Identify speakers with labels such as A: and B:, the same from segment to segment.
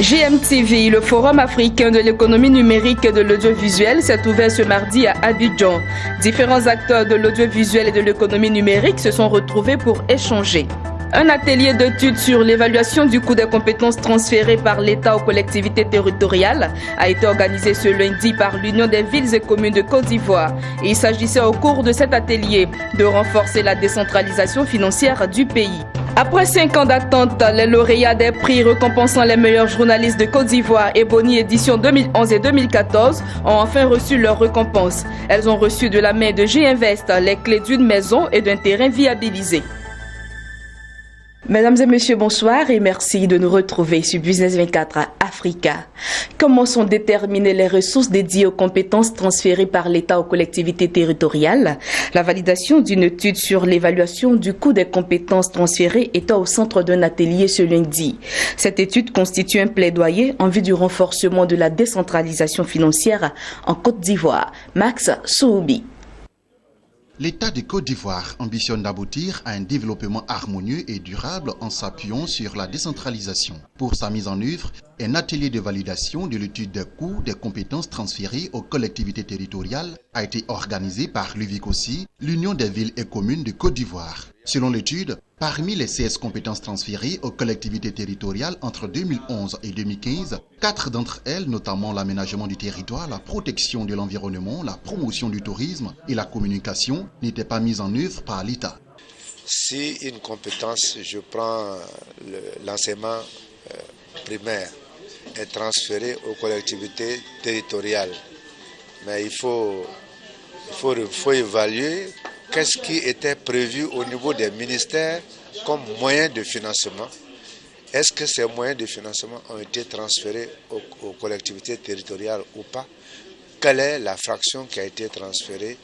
A: GMTV, le Forum africain de l'économie numérique et de l'audiovisuel, s'est ouvert ce mardi à Abidjan. Différents acteurs de l'audiovisuel et de l'économie numérique se sont retrouvés pour échanger. Un atelier d'études sur l'évaluation du coût des compétences transférées par l'État aux collectivités territoriales a été organisé ce lundi par l'Union des villes et communes de Côte d'Ivoire. Il s'agissait au cours de cet atelier de renforcer la décentralisation financière du pays. Après 5 ans d'attente, les lauréats des prix récompensant les meilleurs journalistes de Côte d'Ivoire et Boni édition 2011 et 2014 ont enfin reçu leur récompense. Elles ont reçu de la main de G-Invest les clés d'une maison et d'un terrain viabilisé. Mesdames et messieurs, bonsoir et merci de nous retrouver sur Business 24 Africa. Comment sont déterminées les ressources dédiées aux compétences transférées par l'État aux collectivités territoriales? La validation d'une étude sur l'évaluation du coût des compétences transférées est au centre d'un atelier ce lundi. Cette étude constitue un plaidoyer en vue du renforcement de la décentralisation financière en Côte d'Ivoire. Max Soubi.
B: L'État de Côte d'Ivoire ambitionne d'aboutir à un développement harmonieux et durable en s'appuyant sur la décentralisation. Pour sa mise en œuvre, un atelier de validation de l'étude des coûts des compétences transférées aux collectivités territoriales a été organisé par l'UVICOSI, l'Union des villes et communes de Côte d'Ivoire. Selon l'étude, parmi les 16 compétences transférées aux collectivités territoriales entre 2011 et 2015, 4 d'entre elles, notamment l'aménagement du territoire, la protection de l'environnement, la promotion du tourisme et la communication, n'étaient pas mises en œuvre par l'État.
C: Si une compétence, je prends l'enseignement primaire, est transférée aux collectivités territoriales, mais il faut évaluer qu'est-ce qui était prévu au niveau des ministères comme moyen de financement. Est-ce que ces moyens de financement ont été transférés aux collectivités territoriales ou pas? Quelle est la fraction qui a été transférée?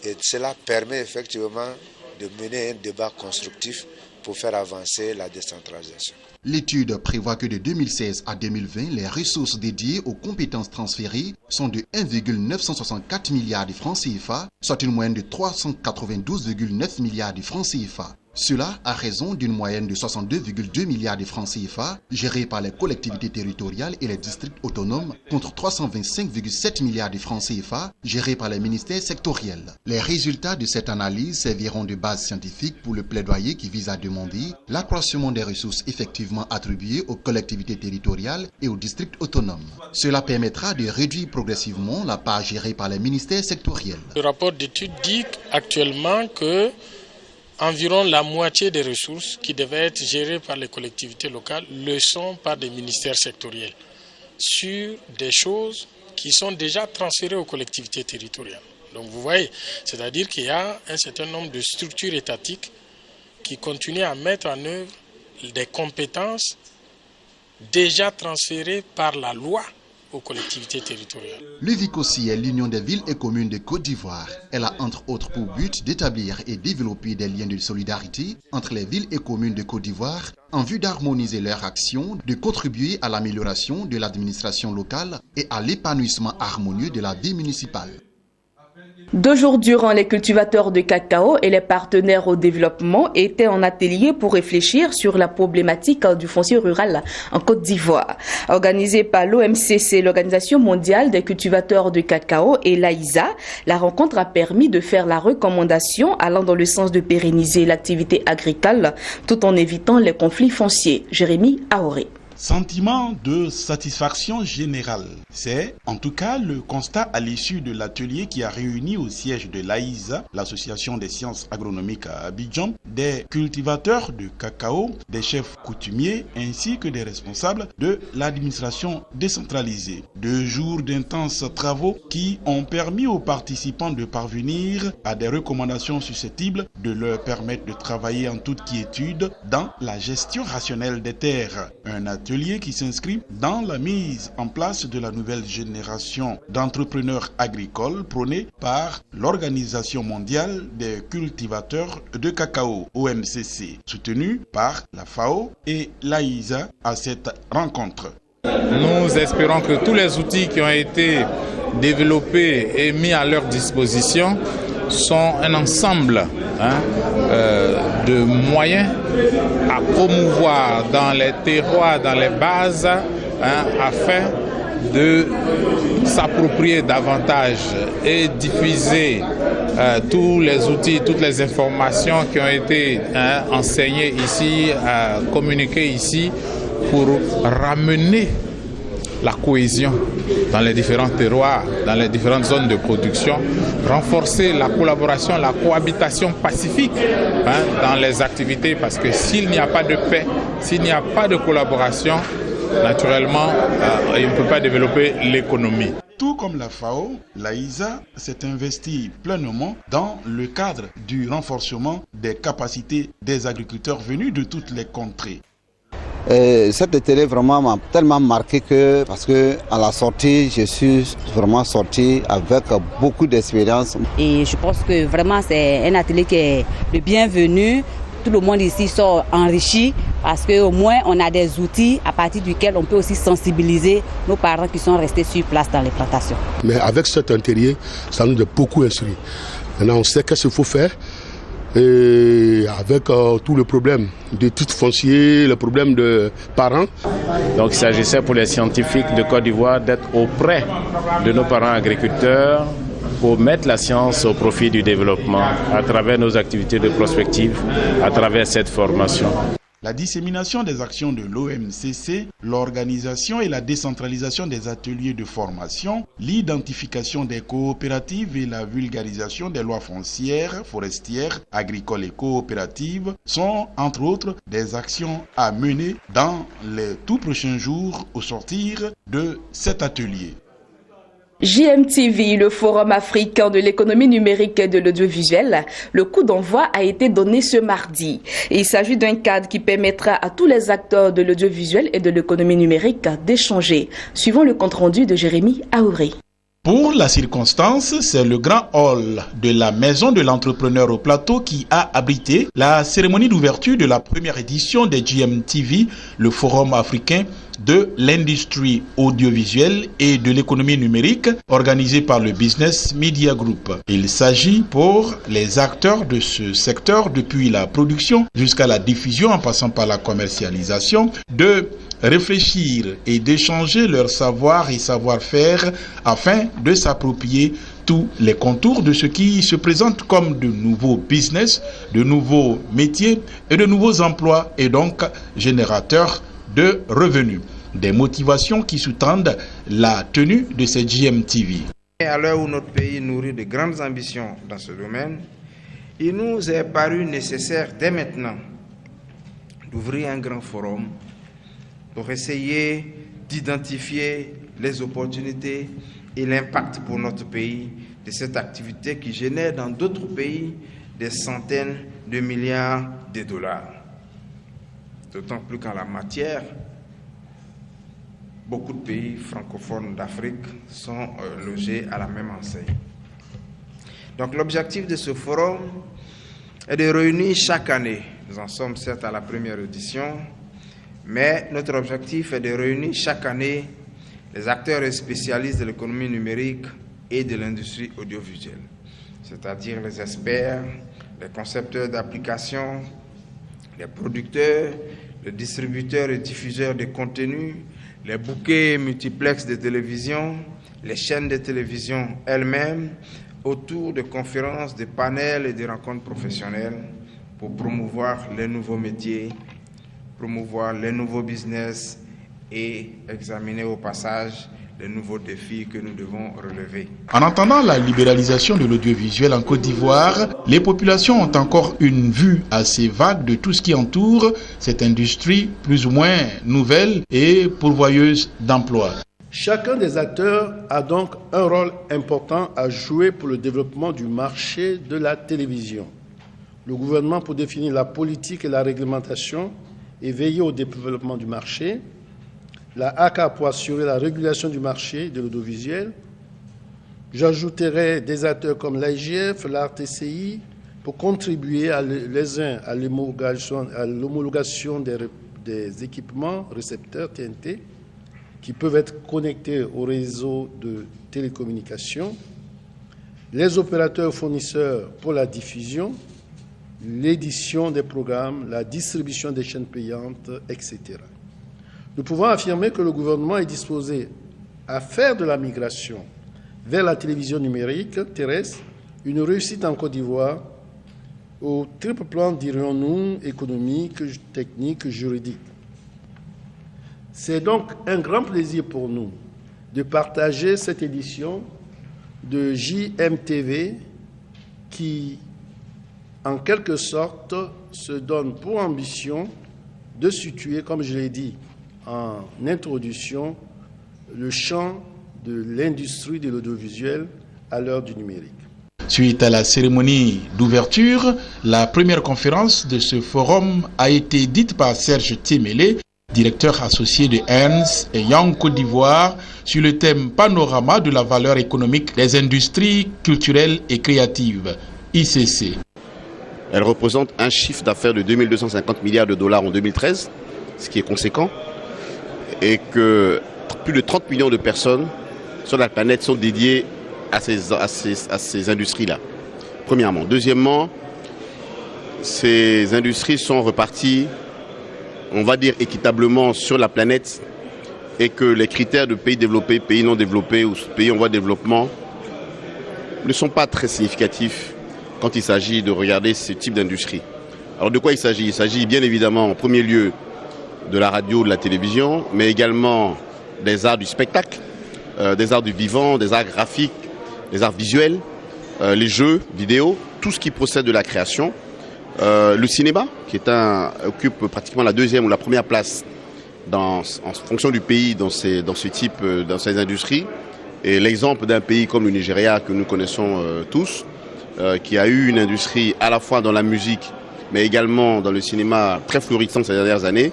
C: Et cela permet effectivement de mener un débat constructif pour faire avancer la décentralisation.
B: L'étude prévoit que de 2016 à 2020, les ressources dédiées aux compétences transférées sont de 1,964 milliards de francs CFA, soit une moyenne de 392,9 milliards de francs CFA. Cela a raison d'une moyenne de 62,2 milliards de francs CFA gérés par les collectivités territoriales et les districts autonomes contre 325,7 milliards de francs CFA gérés par les ministères sectoriels. Les résultats de cette analyse serviront de base scientifique pour le plaidoyer qui vise à demander l'accroissement des ressources effectivement attribuées aux collectivités territoriales et aux districts autonomes. Cela permettra de réduire progressivement la part gérée par les ministères sectoriels.
D: Le rapport d'étude dit actuellement que environ la moitié des ressources qui devaient être gérées par les collectivités locales le sont par des ministères sectoriels sur des choses qui sont déjà transférées aux collectivités territoriales. Donc vous voyez, c'est-à-dire qu'il y a un certain nombre de structures étatiques qui continuent à mettre en œuvre des compétences déjà transférées par la loi aux collectivités territoriales.
B: L'UVICOSI est l'Union des villes et communes de Côte d'Ivoire. Elle a entre autres pour but d'établir et développer des liens de solidarité entre les villes et communes de Côte d'Ivoire en vue d'harmoniser leurs actions, de contribuer à l'amélioration de l'administration locale et à l'épanouissement harmonieux de la vie municipale.
A: 2 jours durant, les cultivateurs de cacao et les partenaires au développement étaient en atelier pour réfléchir sur la problématique du foncier rural en Côte d'Ivoire. Organisée par l'OMCC, l'Organisation mondiale des cultivateurs de cacao, et l'AISA, la rencontre a permis de faire la recommandation allant dans le sens de pérenniser l'activité agricole tout en évitant les conflits fonciers. Jérémy Aoré.
E: Sentiment de satisfaction générale. C'est en tout cas le constat à l'issue de l'atelier qui a réuni au siège de l'AISA, l'Association des sciences agronomiques à Abidjan, des cultivateurs de cacao, des chefs coutumiers ainsi que des responsables de l'administration décentralisée. 2 jours d'intenses travaux qui ont permis aux participants de parvenir à des recommandations susceptibles de leur permettre de travailler en toute quiétude dans la gestion rationnelle des terres. Un atelier qui s'inscrit dans la mise en place de la nouvelle génération d'entrepreneurs agricoles prônée par l'Organisation mondiale des cultivateurs de cacao, OMCC, soutenue par la FAO et l'AISA à cette rencontre.
F: Nous espérons que tous les outils qui ont été développés et mis à leur disposition sont un ensemble de moyens à promouvoir dans les terroirs, dans les bases, afin de s'approprier davantage et diffuser tous les outils, toutes les informations qui ont été enseignées ici, communiquées ici, pour ramener la cohésion dans les différents terroirs, dans les différentes zones de production, renforcer la collaboration, la cohabitation pacifique dans les activités, parce que s'il n'y a pas de paix, s'il n'y a pas de collaboration, naturellement, on ne peut pas développer l'économie.
E: Tout comme la FAO, l'AISA s'est investie pleinement dans le cadre du renforcement des capacités des agriculteurs venus de toutes les contrées.
G: Cet atelier vraiment m'a tellement marqué que, parce que à la sortie, je suis vraiment sorti avec beaucoup d'expérience.
H: Et je pense que vraiment c'est un atelier qui est le bienvenu. Tout le monde ici sort enrichi parce qu'au moins on a des outils à partir duquel on peut aussi sensibiliser nos parents qui sont restés sur place dans les plantations.
I: Mais avec cet atelier, ça nous a beaucoup instruit. Maintenant on sait qu'est-ce qu'il faut faire. Et avec tout le problème de titre foncier, le problème de parents.
J: Donc il s'agissait pour les scientifiques de Côte d'Ivoire d'être auprès de nos parents agriculteurs pour mettre la science au profit du développement à travers nos activités de prospective, à travers cette formation.
E: La dissémination des actions de l'OMCC, l'organisation et la décentralisation des ateliers de formation, l'identification des coopératives et la vulgarisation des lois foncières, forestières, agricoles et coopératives sont, entre autres, des actions à mener dans les tout prochains jours au sortir de cet atelier.
A: JMTV, le Forum africain de l'économie numérique et de l'audiovisuel, le coup d'envoi a été donné ce mardi. Il s'agit d'un cadre qui permettra à tous les acteurs de l'audiovisuel et de l'économie numérique d'échanger. Suivant le compte-rendu de Jérémy Aouré.
E: Pour la circonstance, c'est le grand hall de la Maison de l'Entrepreneur au Plateau qui a abrité la cérémonie d'ouverture de la première édition des JMTV, le Forum africain de l'industrie audiovisuelle et de l'économie numérique organisée par le Business Media Group. Il s'agit pour les acteurs de ce secteur, depuis la production jusqu'à la diffusion en passant par la commercialisation, de réfléchir et d'échanger leur savoir et savoir-faire afin de s'approprier tous les contours de ce qui se présente comme de nouveaux business, de nouveaux métiers et de nouveaux emplois et donc générateurs de revenus. Des motivations qui sous-tendent la tenue de ces JMTV.
K: À l'heure où notre pays nourrit de grandes ambitions dans ce domaine, il nous est paru nécessaire dès maintenant d'ouvrir un grand forum pour essayer d'identifier les opportunités et l'impact pour notre pays de cette activité qui génère dans d'autres pays des centaines de milliards de dollars. D'autant plus qu'en la matière, beaucoup de pays francophones d'Afrique sont logés à la même enseigne. Donc l'objectif de ce forum est de réunir chaque année, nous en sommes certes à la première édition, mais notre objectif est de réunir chaque année les acteurs et spécialistes de l'économie numérique et de l'industrie audiovisuelle, c'est-à-dire les experts, les concepteurs d'applications, les producteurs, les distributeurs et diffuseurs de contenus, les bouquets multiplex de télévision, les chaînes de télévision elles-mêmes, autour de conférences, de panels et de rencontres professionnelles pour promouvoir les nouveaux métiers, promouvoir les nouveaux business et examiner au passage les nouveaux défis que nous devons relever.
E: En attendant la libéralisation de l'audiovisuel en Côte d'Ivoire, les populations ont encore une vue assez vague de tout ce qui entoure cette industrie plus ou moins nouvelle et pourvoyeuse d'emplois.
L: Chacun des acteurs a donc un rôle important à jouer pour le développement du marché de la télévision. Le gouvernement pour définir la politique et la réglementation et veiller au développement du marché. La ACA pour assurer la régulation du marché de l'audiovisuel. J'ajouterai des acteurs comme l'IGF, l'ARTCI pour contribuer les uns à l'homologation des équipements récepteurs TNT qui peuvent être connectés au réseau de télécommunications, les opérateurs fournisseurs pour la diffusion, l'édition des programmes, la distribution des chaînes payantes, etc. nous pouvons affirmer que le gouvernement est disposé à faire de la migration vers la télévision numérique terrestre une réussite en Côte d'Ivoire au triple plan, dirions-nous, économique, technique, juridique. C'est donc un grand plaisir pour nous de partager cette édition de JMTV qui, en quelque sorte, se donne pour ambition de situer, comme je l'ai dit en introduction, le champ de l'industrie de l'audiovisuel à l'heure du numérique.
E: Suite à la cérémonie d'ouverture, la première conférence de ce forum a été dite par Serge Témélé, directeur associé de Ernst & Young Côte d'Ivoire, sur le thème Panorama de la valeur économique des industries culturelles et créatives, ICC.
M: Elle représente un chiffre d'affaires de 2250 milliards de dollars en 2013, ce qui est conséquent, et que plus de 30 millions de personnes sur la planète sont dédiées à ces industries-là, premièrement. Deuxièmement, ces industries sont reparties, on va dire, équitablement sur la planète, et que les critères de pays développés, pays non développés ou pays en voie de développement ne sont pas très significatifs quand il s'agit de regarder ce type d'industrie. Alors de quoi il s'agit ? Il s'agit bien évidemment en premier lieu de la radio, de la télévision, mais également des arts du spectacle, des arts du vivant, des arts graphiques, des arts visuels, les jeux vidéo, tout ce qui procède de la création. Le cinéma, qui occupe pratiquement la deuxième ou la première place en fonction du pays dans ces industries. Et l'exemple d'un pays comme le Nigeria, que nous connaissons tous, qui a eu une industrie à la fois dans la musique, mais également dans le cinéma très florissant ces dernières années,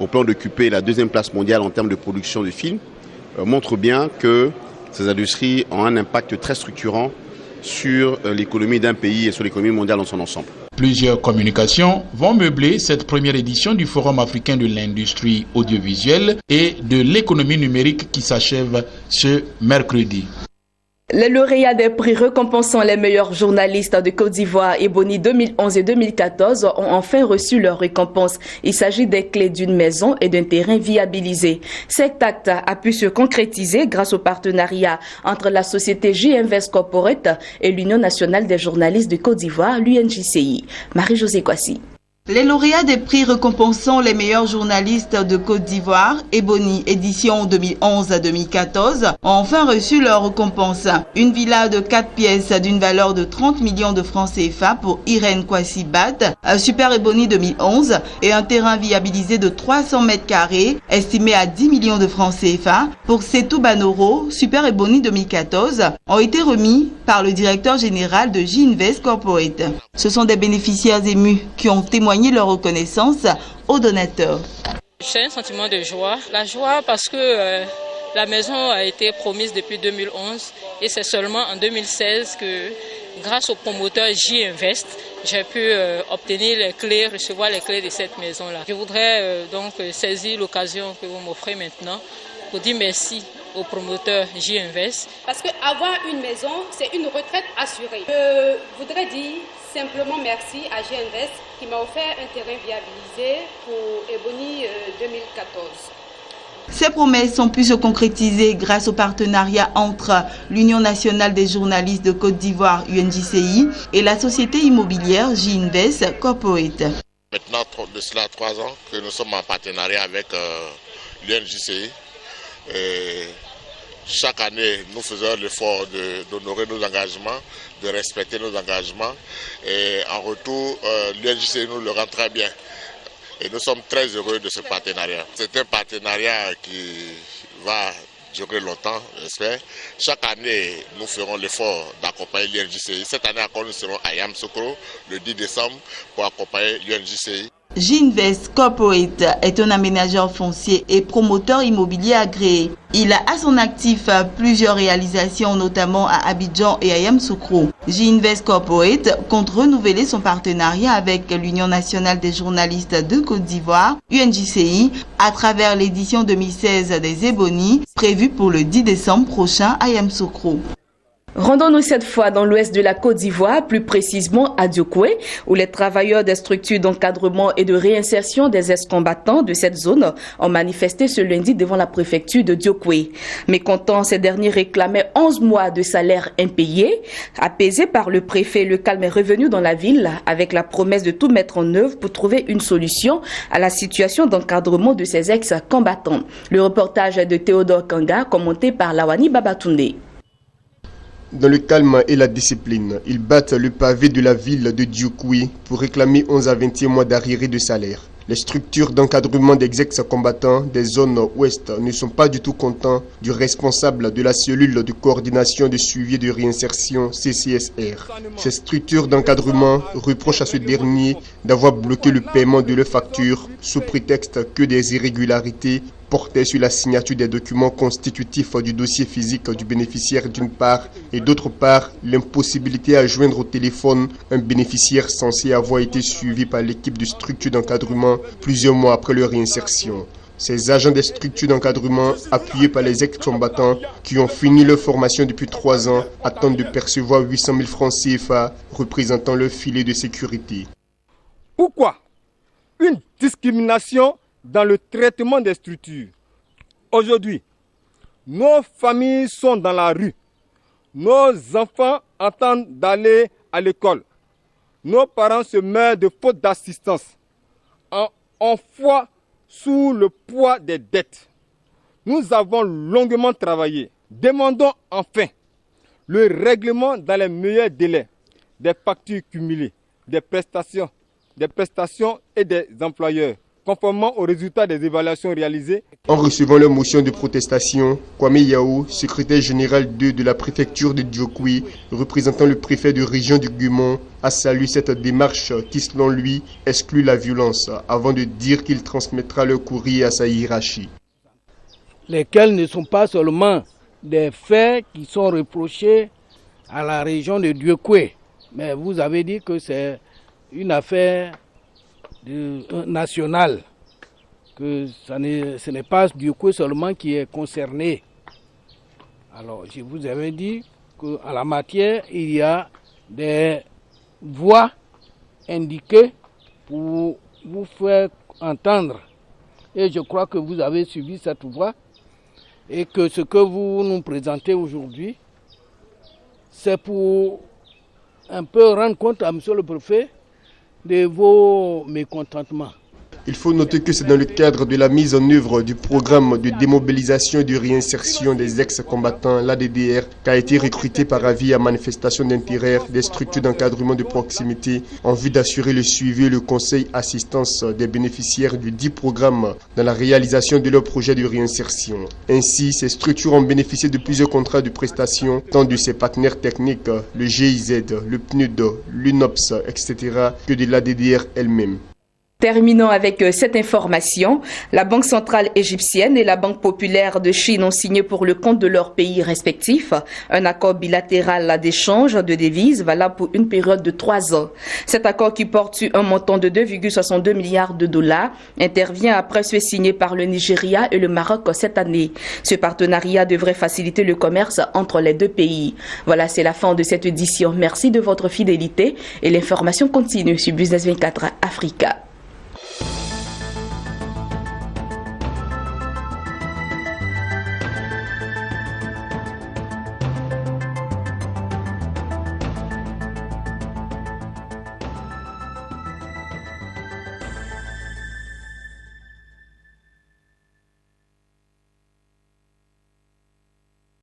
M: au point d'occuper la deuxième place mondiale en termes de production de films, montre bien que ces industries ont un impact très structurant sur l'économie d'un pays et sur l'économie mondiale dans son ensemble.
E: Plusieurs communications vont meubler cette première édition du Forum africain de l'industrie audiovisuelle et de l'économie numérique qui s'achève ce mercredi.
A: Les lauréats des prix récompensant les meilleurs journalistes de Côte d'Ivoire Ebony 2011 et 2014 ont enfin reçu leur récompense. Il s'agit des clés d'une maison et d'un terrain viabilisé. Cet acte a pu se concrétiser grâce au partenariat entre la société J-Invest Corporate et l'Union nationale des journalistes de Côte d'Ivoire, l'UNJCI. Marie-Josée Kwasi.
N: Les lauréats des prix récompensant les meilleurs journalistes de Côte d'Ivoire, Ebony édition 2011-2014, ont enfin reçu leur récompense. Une villa de 4 pièces d'une valeur de 30 millions de francs CFA pour Irène Kwasi Bat, Super Ebony 2011, et un terrain viabilisé de 300 mètres carrés, estimé à 10 millions de francs CFA, pour Setou Banoro, Super Ebony 2014, ont été remis par le directeur général de J-Invest Corporate. Ce sont des bénéficiaires émus qui ont témoigné leur reconnaissance aux donateurs.
O: J'ai un sentiment de joie. La joie parce que la maison a été promise depuis 2011 et c'est seulement en 2016 que, grâce au promoteur J-Invest, j'ai pu obtenir les clés, recevoir les clés de cette maison-là. Je voudrais donc saisir l'occasion que vous m'offrez maintenant pour dire merci au promoteur J-Invest.
P: Parce qu'avoir une maison, c'est une retraite assurée. Je voudrais dire simplement merci à J-Invest qui m'a offert un terrain viabilisé pour Ebony 2014.
N: Ces promesses ont pu se concrétiser grâce au partenariat entre l'Union nationale des journalistes de Côte d'Ivoire, UNJCI, et la société immobilière J-Invest Corporate.
Q: Maintenant, de cela 3 ans que nous sommes en partenariat avec l'UNJCI. Chaque année, nous faisons l'effort d'honorer nos engagements, de respecter nos engagements. Et en retour, l'UNJCI nous le rend très bien. Et nous sommes très heureux de ce partenariat. C'est un partenariat qui va durer longtemps, j'espère. Chaque année, nous ferons l'effort d'accompagner l'UNJCI. Cette année encore, nous serons à Yamoussoukro le 10 décembre pour accompagner l'UNJCI.
N: J-Invest Corporate est un aménageur foncier et promoteur immobilier agréé. Il a à son actif plusieurs réalisations, notamment à Abidjan et à Yamoussoukro. J-Invest Corporate compte renouveler son partenariat avec l'Union nationale des journalistes de Côte d'Ivoire, UNJCI, à travers l'édition 2016 des Ebony, prévue pour le 10 décembre prochain à Yamoussoukro.
A: Rendons-nous cette fois dans l'ouest de la Côte d'Ivoire, plus précisément à Diokwe, où les travailleurs des structures d'encadrement et de réinsertion des ex-combattants de cette zone ont manifesté ce lundi devant la préfecture de Diokwe. Mécontents, ces derniers réclamaient 11 mois de salaire impayés. Apaisé par le préfet, le calme est revenu dans la ville avec la promesse de tout mettre en œuvre pour trouver une solution à la situation d'encadrement de ces ex-combattants. Le reportage de Théodore Kanga, commenté par Lawani Babatunde.
R: Dans le calme et la discipline, ils battent le pavé de la ville de Diokwe pour réclamer 11 à 21 mois d'arriérés de salaire. Les structures d'encadrement des ex-combattants des zones ouest ne sont pas du tout contents du responsable de la cellule de coordination de suivi de réinsertion CCSR. Ces structures d'encadrement reprochent à ce dernier d'avoir bloqué le paiement de leurs factures sous prétexte que des irrégularités portait sur la signature des documents constitutifs du dossier physique du bénéficiaire d'une part et d'autre part l'impossibilité à joindre au téléphone un bénéficiaire censé avoir été suivi par l'équipe de structure d'encadrement plusieurs mois après leur réinsertion. Ces agents des structures d'encadrement, appuyés par les ex-combattants qui ont fini leur formation depuis 3 ans, attendent de percevoir 800 000 francs CFA représentant leur filet de sécurité.
S: Pourquoi une discrimination dans le traitement des structures? Aujourd'hui, nos familles sont dans la rue. Nos enfants attendent d'aller à l'école. Nos parents se meurent de faute d'assistance. En foi sous le poids des dettes. Nous avons longuement travaillé. Demandons enfin le règlement dans les meilleurs délais des factures cumulées, des prestations et des employeurs, conformément aux résultats des évaluations réalisées.
R: En recevant leur motion de protestation, Kwame Yao, secrétaire général 2 de la préfecture de Diokwe, représentant le préfet de région du Gumon, a salué cette démarche qui, selon lui, exclut la violence, avant de dire qu'il transmettra le courrier à sa hiérarchie.
T: Lesquels ne sont pas seulement des faits qui sont reprochés à la région de Diokwe, mais vous avez dit que c'est une affaire nationale, que ce n'est pas Diokwe seulement qui est concerné. Alors, je vous avais dit qu'en la matière, il y a des voies indiquées pour vous faire entendre. Et je crois que vous avez suivi cette voie et que ce que vous nous présentez aujourd'hui, c'est pour un peu rendre compte à monsieur le préfet de vos mécontentements.
R: Il faut noter que c'est dans le cadre de la mise en œuvre du programme de démobilisation et de réinsertion des ex-combattants, l'ADDR, qu'a été recruté par avis à manifestation d'intérêt des structures d'encadrement de proximité en vue d'assurer le suivi et le conseil assistance des bénéficiaires du dit programme dans la réalisation de leurs projets de réinsertion. Ainsi, ces structures ont bénéficié de plusieurs contrats de prestation, tant de ses partenaires techniques, le GIZ, le PNUD, l'UNOPS, etc., que de l'ADDR elle-même.
A: Terminons avec cette information. La Banque centrale égyptienne et la Banque populaire de Chine ont signé pour le compte de leurs pays respectifs un accord bilatéral d'échange de devises valable pour une période de 3 ans. Cet accord, qui porte sur un montant de 2,62 milliards de dollars, intervient après celui signé par le Nigeria et le Maroc cette année. Ce partenariat devrait faciliter le commerce entre les deux pays. Voilà, c'est la fin de cette édition. Merci de votre fidélité et l'information continue sur Business 24 Africa.